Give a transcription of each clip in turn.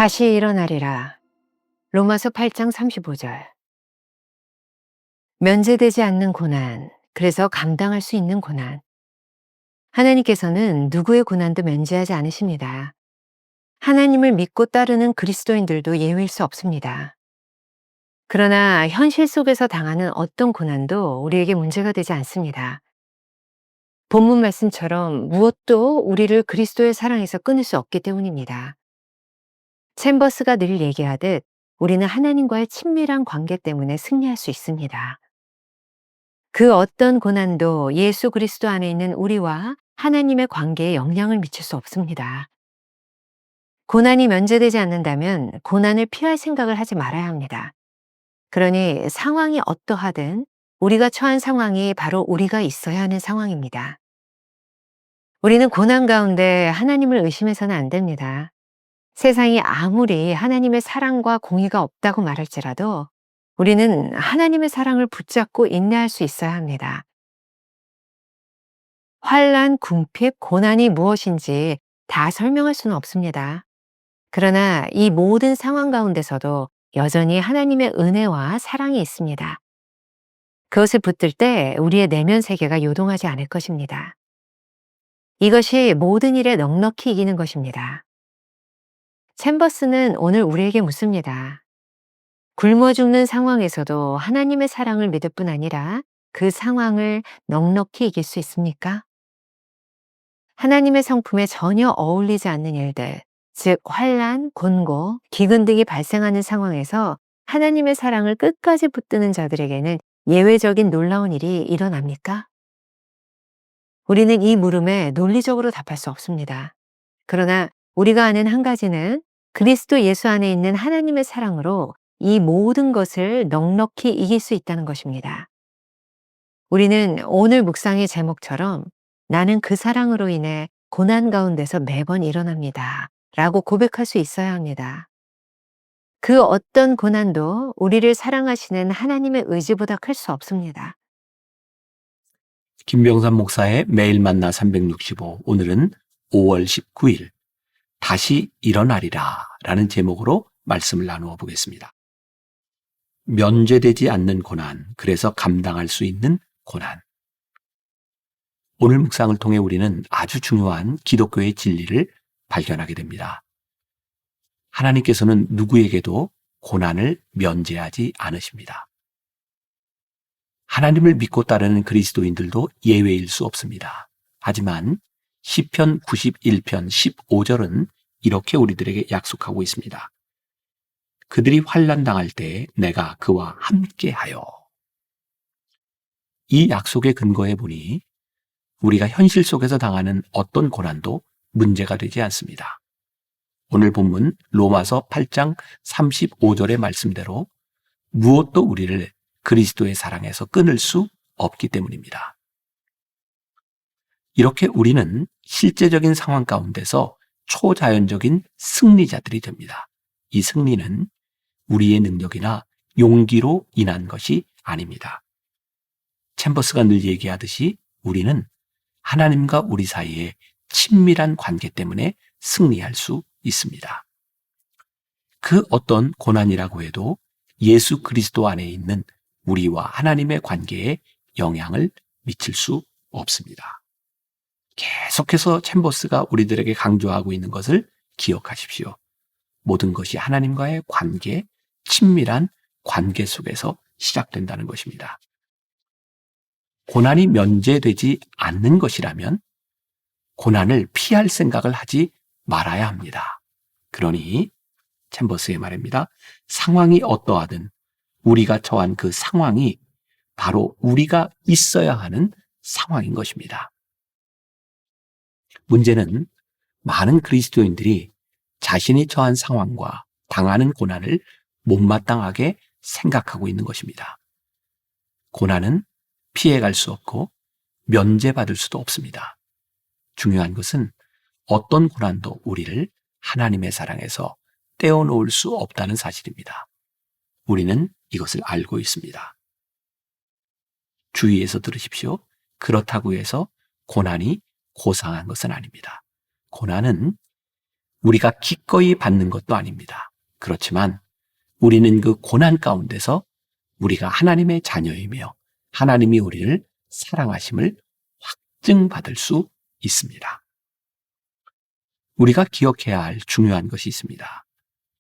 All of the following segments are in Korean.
다시 일어나리라. 로마서 8장 35절. 면제되지 않는 고난, 그래서 감당할 수 있는 고난. 하나님께서는 누구의 고난도 면제하지 않으십니다. 하나님을 믿고 따르는 그리스도인들도 예외일 수 없습니다. 그러나 현실 속에서 당하는 어떤 고난도 우리에게 문제가 되지 않습니다. 본문 말씀처럼 무엇도 우리를 그리스도의 사랑에서 끊을 수 없기 때문입니다. 챔버스가 늘 얘기하듯 우리는 하나님과의 친밀한 관계 때문에 승리할 수 있습니다. 그 어떤 고난도 예수 그리스도 안에 있는 우리와 하나님의 관계에 영향을 미칠 수 없습니다. 고난이 면제되지 않는다면 고난을 피할 생각을 하지 말아야 합니다. 그러니 상황이 어떠하든 우리가 처한 상황이 바로 우리가 있어야 하는 상황입니다. 우리는 고난 가운데 하나님을 의심해서는 안 됩니다. 세상이 아무리 하나님의 사랑과 공의가 없다고 말할지라도 우리는 하나님의 사랑을 붙잡고 인내할 수 있어야 합니다. 환난, 궁핍, 고난이 무엇인지 다 설명할 수는 없습니다. 그러나 이 모든 상황 가운데서도 여전히 하나님의 은혜와 사랑이 있습니다. 그것을 붙들 때 우리의 내면 세계가 요동하지 않을 것입니다. 이것이 모든 일에 넉넉히 이기는 것입니다. 챔버스는 오늘 우리에게 묻습니다. 굶어 죽는 상황에서도 하나님의 사랑을 믿을 뿐 아니라 그 상황을 넉넉히 이길 수 있습니까? 하나님의 성품에 전혀 어울리지 않는 일들, 즉 환난, 곤고, 기근 등이 발생하는 상황에서 하나님의 사랑을 끝까지 붙드는 자들에게는 예외적인 놀라운 일이 일어납니까? 우리는 이 물음에 논리적으로 답할 수 없습니다. 그러나 우리가 아는 한 가지는 그리스도 예수 안에 있는 하나님의 사랑으로 이 모든 것을 넉넉히 이길 수 있다는 것입니다. 우리는 오늘 묵상의 제목처럼 나는 그 사랑으로 인해 고난 가운데서 매번 일어납니다. 라고 고백할 수 있어야 합니다. 그 어떤 고난도 우리를 사랑하시는 하나님의 의지보다 클 수 없습니다. 김병삼 목사의 매일 만나 365, 오늘은 5월 19일 다시 일어나리라 라는 제목으로 말씀을 나누어 보겠습니다. 면제되지 않는 고난, 그래서 감당할 수 있는 고난. 오늘 묵상을 통해 우리는 아주 중요한 기독교의 진리를 발견하게 됩니다. 하나님께서는 누구에게도 고난을 면제하지 않으십니다. 하나님을 믿고 따르는 그리스도인들도 예외일 수 없습니다. 하지만 시편 91편 15절은 이렇게 우리들에게 약속하고 있습니다. 그들이 환난 당할 때 내가 그와 함께하여. 이 약속에 근거해 보니 우리가 현실 속에서 당하는 어떤 고난도 문제가 되지 않습니다. 오늘 본문 로마서 8장 35절의 말씀대로 무엇도 우리를 그리스도의 사랑에서 끊을 수 없기 때문입니다. 이렇게 우리는 실제적인 상황 가운데서 초자연적인 승리자들이 됩니다. 이 승리는 우리의 능력이나 용기로 인한 것이 아닙니다. 챔버스가 늘 얘기하듯이 우리는 하나님과 우리 사이에 친밀한 관계 때문에 승리할 수 있습니다. 그 어떤 고난이라고 해도 예수 그리스도 안에 있는 우리와 하나님의 관계에 영향을 미칠 수 없습니다. 계속해서 챔버스가 우리들에게 강조하고 있는 것을 기억하십시오. 모든 것이 하나님과의 관계, 친밀한 관계 속에서 시작된다는 것입니다. 고난이 면제되지 않는 것이라면 고난을 피할 생각을 하지 말아야 합니다. 그러니 챔버스의 말입니다. 상황이 어떠하든 우리가 처한 그 상황이 바로 우리가 있어야 하는 상황인 것입니다. 문제는 많은 그리스도인들이 자신이 처한 상황과 당하는 고난을 못마땅하게 생각하고 있는 것입니다. 고난은 피해갈 수 없고 면제받을 수도 없습니다. 중요한 것은 어떤 고난도 우리를 하나님의 사랑에서 떼어놓을 수 없다는 사실입니다. 우리는 이것을 알고 있습니다. 주의해서 들으십시오. 그렇다고 해서 고난이 고상한 것은 아닙니다. 고난은 우리가 기꺼이 받는 것도 아닙니다. 그렇지만 우리는 그 고난 가운데서 우리가 하나님의 자녀이며 하나님이 우리를 사랑하심을 확증받을 수 있습니다. 우리가 기억해야 할 중요한 것이 있습니다.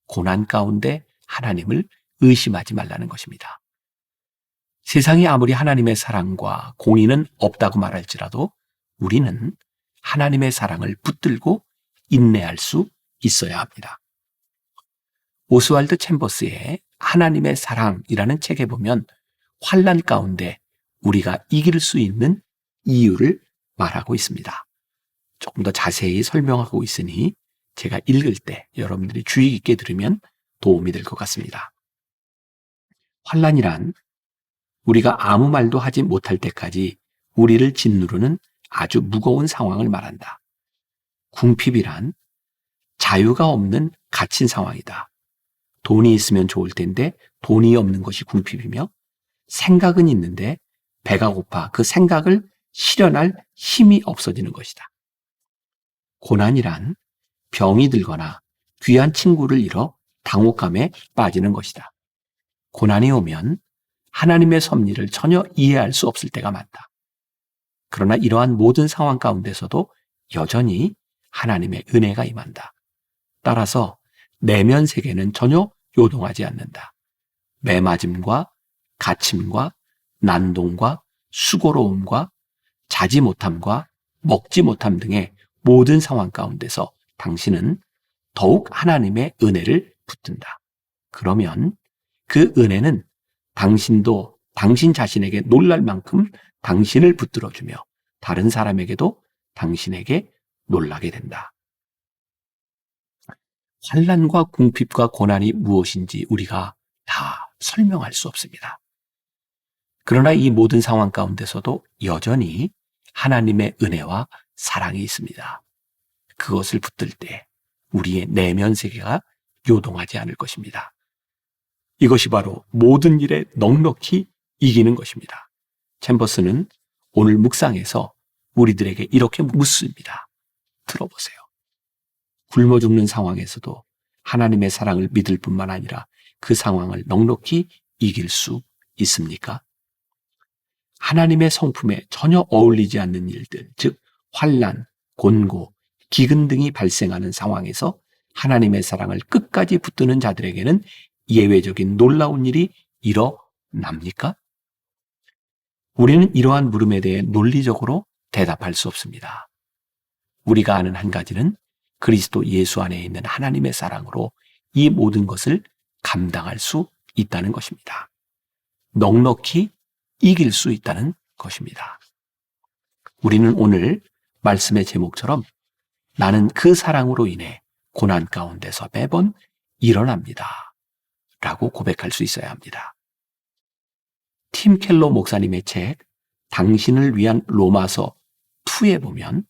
고난 가운데 하나님을 의심하지 말라는 것입니다. 세상이 아무리 하나님의 사랑과 공의는 없다고 말할지라도 우리는 하나님의 사랑을 붙들고 인내할 수 있어야 합니다. 오스왈드 챔버스의 하나님의 사랑이라는 책에 보면 환난 가운데 우리가 이길 수 있는 이유를 말하고 있습니다. 조금 더 자세히 설명하고 있으니 제가 읽을 때 여러분들이 주의 깊게 들으면 도움이 될 것 같습니다. 환난이란 우리가 아무 말도 하지 못할 때까지 우리를 짓누르는 아주 무거운 상황을 말한다. 궁핍이란 자유가 없는 갇힌 상황이다. 돈이 있으면 좋을 텐데 돈이 없는 것이 궁핍이며, 생각은 있는데 배가 고파 그 생각을 실현할 힘이 없어지는 것이다. 고난이란 병이 들거나 귀한 친구를 잃어 당혹감에 빠지는 것이다. 고난이 오면 하나님의 섭리를 전혀 이해할 수 없을 때가 많다. 그러나 이러한 모든 상황 가운데서도 여전히 하나님의 은혜가 임한다. 따라서 내면 세계는 전혀 요동하지 않는다. 매맞음과 갇힘과 난동과 수고로움과 자지 못함과 먹지 못함 등의 모든 상황 가운데서 당신은 더욱 하나님의 은혜를 붙든다. 그러면 그 은혜는 당신도 당신 자신에게 놀랄 만큼 당신을 붙들어주며 다른 사람에게도 당신에게 놀라게 된다. 환난과 궁핍과 고난이 무엇인지 우리가 다 설명할 수 없습니다. 그러나 이 모든 상황 가운데서도 여전히 하나님의 은혜와 사랑이 있습니다. 그것을 붙들 때 우리의 내면 세계가 요동하지 않을 것입니다. 이것이 바로 모든 일에 넉넉히 이기는 것입니다. 챔버스는 오늘 묵상에서 우리들에게 이렇게 묻습니다. 들어보세요. 굶어 죽는 상황에서도 하나님의 사랑을 믿을 뿐만 아니라 그 상황을 넉넉히 이길 수 있습니까? 하나님의 성품에 전혀 어울리지 않는 일들, 즉 환난, 곤고, 기근 등이 발생하는 상황에서 하나님의 사랑을 끝까지 붙드는 자들에게는 예외적인 놀라운 일이 일어납니까? 우리는 이러한 물음에 대해 논리적으로 대답할 수 없습니다. 우리가 아는 한 가지는 그리스도 예수 안에 있는 하나님의 사랑으로 이 모든 것을 감당할 수 있다는 것입니다. 넉넉히 이길 수 있다는 것입니다. 우리는 오늘 말씀의 제목처럼 나는 그 사랑으로 인해 고난 가운데서 매번 일어납니다. 라고 고백할 수 있어야 합니다. 팀 켈러 목사님의 책 당신을 위한 로마서 2에 보면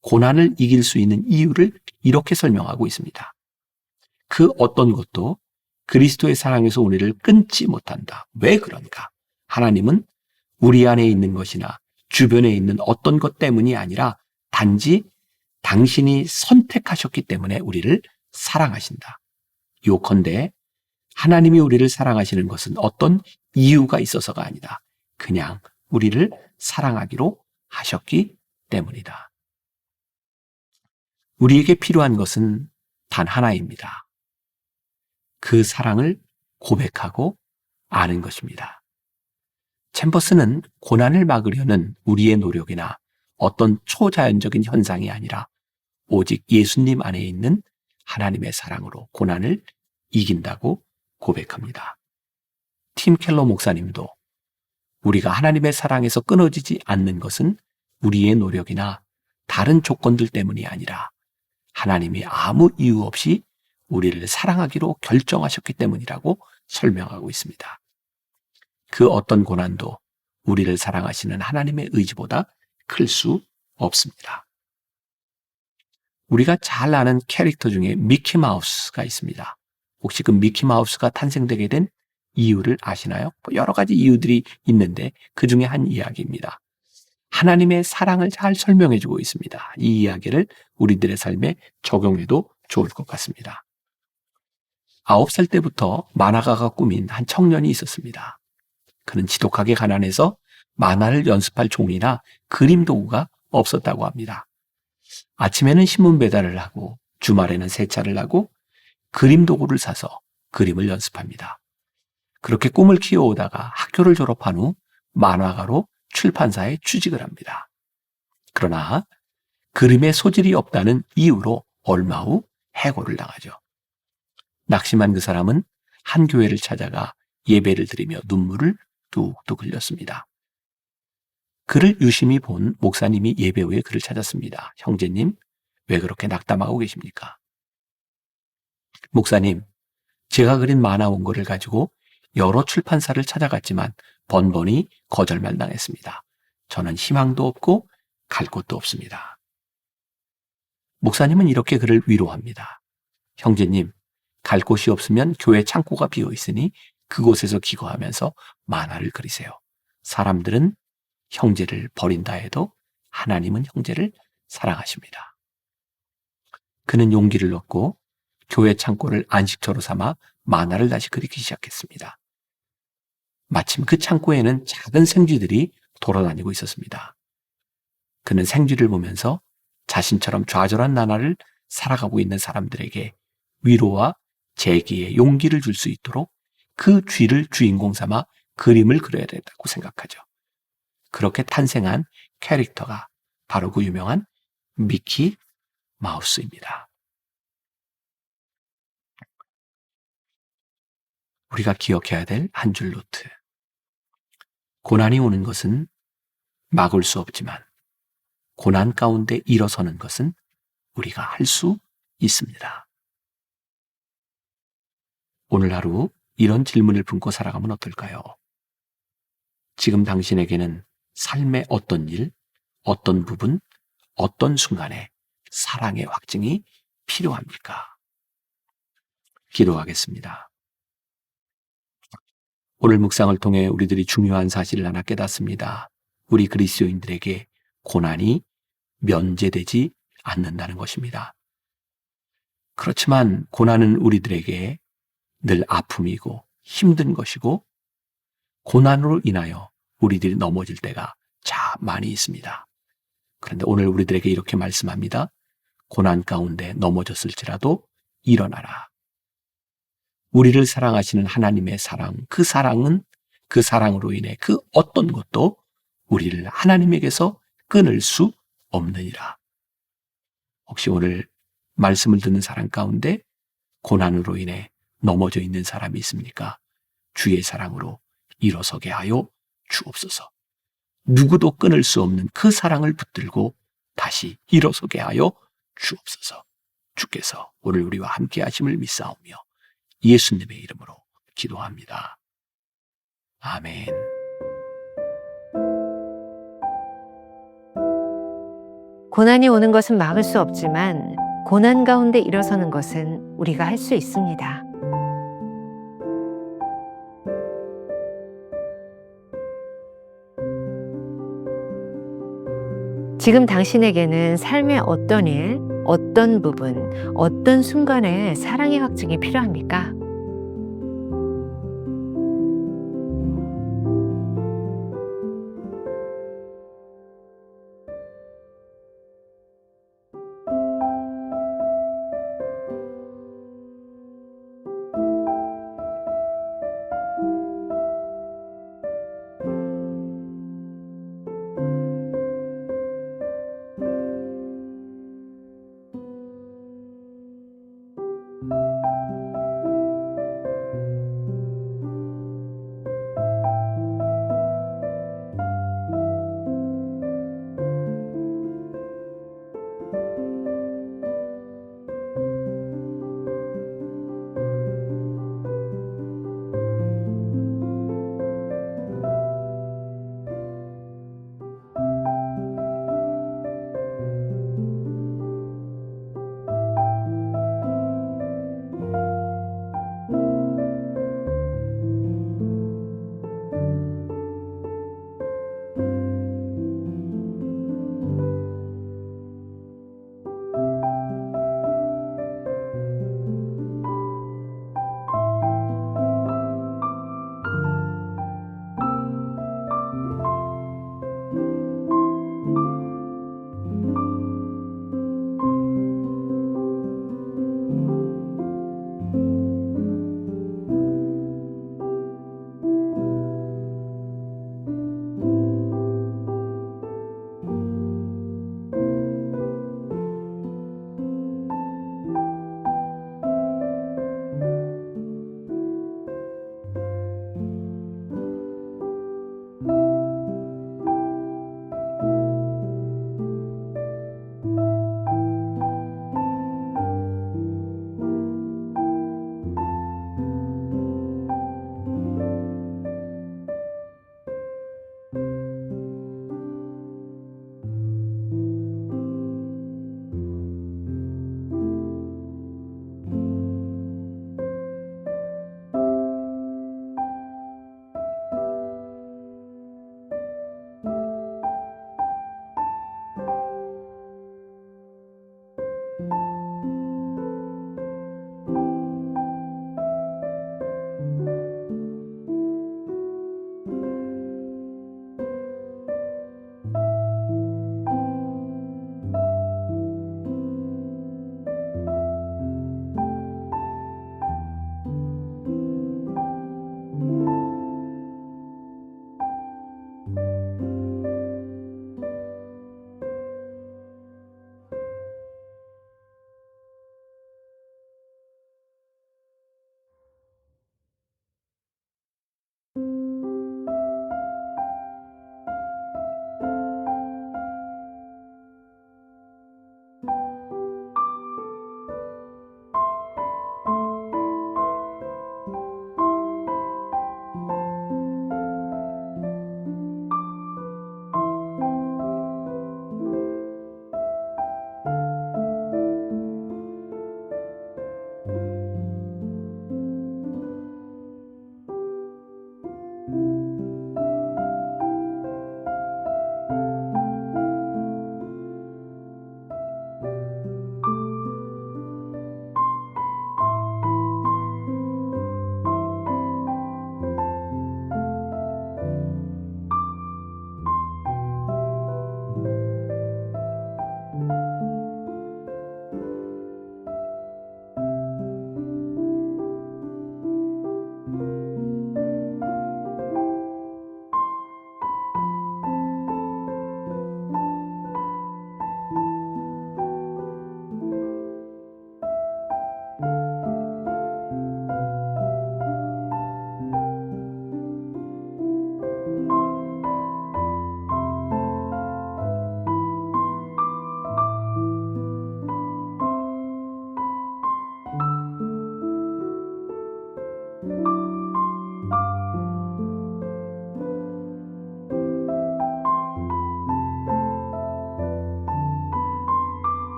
고난을 이길 수 있는 이유를 이렇게 설명하고 있습니다. 그 어떤 것도 그리스도의 사랑에서 우리를 끊지 못한다. 왜 그런가? 하나님은 우리 안에 있는 것이나 주변에 있는 어떤 것 때문이 아니라 단지 당신이 선택하셨기 때문에 우리를 사랑하신다. 요컨대 하나님이 우리를 사랑하시는 것은 어떤 이유가 있어서가 아니다. 그냥 우리를 사랑하기로 하셨기 때문이다. 우리에게 필요한 것은 단 하나입니다. 그 사랑을 고백하고 아는 것입니다. 챔버스는 고난을 막으려는 우리의 노력이나 어떤 초자연적인 현상이 아니라 오직 예수님 안에 있는 하나님의 사랑으로 고난을 이긴다고 고백합니다. 팀 켈러 목사님도 우리가 하나님의 사랑에서 끊어지지 않는 것은 우리의 노력이나 다른 조건들 때문이 아니라 하나님이 아무 이유 없이 우리를 사랑하기로 결정하셨기 때문이라고 설명하고 있습니다. 그 어떤 고난도 우리를 사랑하시는 하나님의 의지보다 클 수 없습니다. 우리가 잘 아는 캐릭터 중에 미키마우스가 있습니다. 혹시 그 미키마우스가 탄생되게 된 이유를 아시나요? 여러 가지 이유들이 있는데 그 중에 한 이야기입니다. 하나님의 사랑을 잘 설명해주고 있습니다. 이 이야기를 우리들의 삶에 적용해도 좋을 것 같습니다. 9살 때부터 만화가가 꾸민 한 청년이 있었습니다. 그는 지독하게 가난해서 만화를 연습할 종이나 그림 도구가 없었다고 합니다. 아침에는 신문 배달을 하고 주말에는 세차를 하고 그림 도구를 사서 그림을 연습합니다. 그렇게 꿈을 키워오다가 학교를 졸업한 후 만화가로 출판사에 취직을 합니다. 그러나 그림에 소질이 없다는 이유로 얼마 후 해고를 당하죠. 낙심한 그 사람은 한 교회를 찾아가 예배를 드리며 눈물을 뚝뚝 흘렸습니다. 그를 유심히 본 목사님이 예배 후에 그를 찾았습니다. 형제님, 왜 그렇게 낙담하고 계십니까? 목사님, 제가 그린 만화 원고를 가지고 여러 출판사를 찾아갔지만 번번이 거절만 당했습니다. 저는 희망도 없고 갈 곳도 없습니다. 목사님은 이렇게 그를 위로합니다. 형제님, 갈 곳이 없으면 교회 창고가 비어 있으니 그곳에서 기거하면서 만화를 그리세요. 사람들은 형제를 버린다 해도 하나님은 형제를 사랑하십니다. 그는 용기를 얻고 교회 창고를 안식처로 삼아 만화를 다시 그리기 시작했습니다. 마침 그 창고에는 작은 생쥐들이 돌아다니고 있었습니다. 그는 생쥐를 보면서 자신처럼 좌절한 나날을 살아가고 있는 사람들에게 위로와 재기의 용기를 줄 수 있도록 그 쥐를 주인공 삼아 그림을 그려야 된다고 생각하죠. 그렇게 탄생한 캐릭터가 바로 그 유명한 미키 마우스입니다. 우리가 기억해야 될 한 줄 노트. 고난이 오는 것은 막을 수 없지만 고난 가운데 일어서는 것은 우리가 할 수 있습니다. 오늘 하루 이런 질문을 품고 살아가면 어떨까요? 지금 당신에게는 삶의 어떤 일, 어떤 부분, 어떤 순간에 사랑의 확증이 필요합니까? 기도하겠습니다. 오늘 묵상을 통해 우리들이 중요한 사실을 하나 깨닫습니다. 우리 그리스도인들에게 고난이 면제되지 않는다는 것입니다. 그렇지만 고난은 우리들에게 늘 아픔이고 힘든 것이고 고난으로 인하여 우리들이 넘어질 때가 참 많이 있습니다. 그런데 오늘 우리들에게 이렇게 말씀합니다. 고난 가운데 넘어졌을지라도 일어나라. 우리를 사랑하시는 하나님의 사랑, 그 사랑은 그 사랑으로 인해 그 어떤 것도 우리를 하나님에게서 끊을 수 없느니라. 혹시 오늘 말씀을 듣는 사람 가운데 고난으로 인해 넘어져 있는 사람이 있습니까? 주의 사랑으로 일어서게 하여 주옵소서. 누구도 끊을 수 없는 그 사랑을 붙들고 다시 일어서게 하여 주옵소서. 주께서 오늘 우리와 함께 하심을 믿사오며 예수님의 이름으로 기도합니다. 아멘. 고난이 오는 것은 막을 수 없지만 고난 가운데 일어서는 것은 우리가 할 수 있습니다. 지금 당신에게는 삶의 어떤 일, 어떤 부분, 어떤 순간에 사랑의 확증이 필요합니까?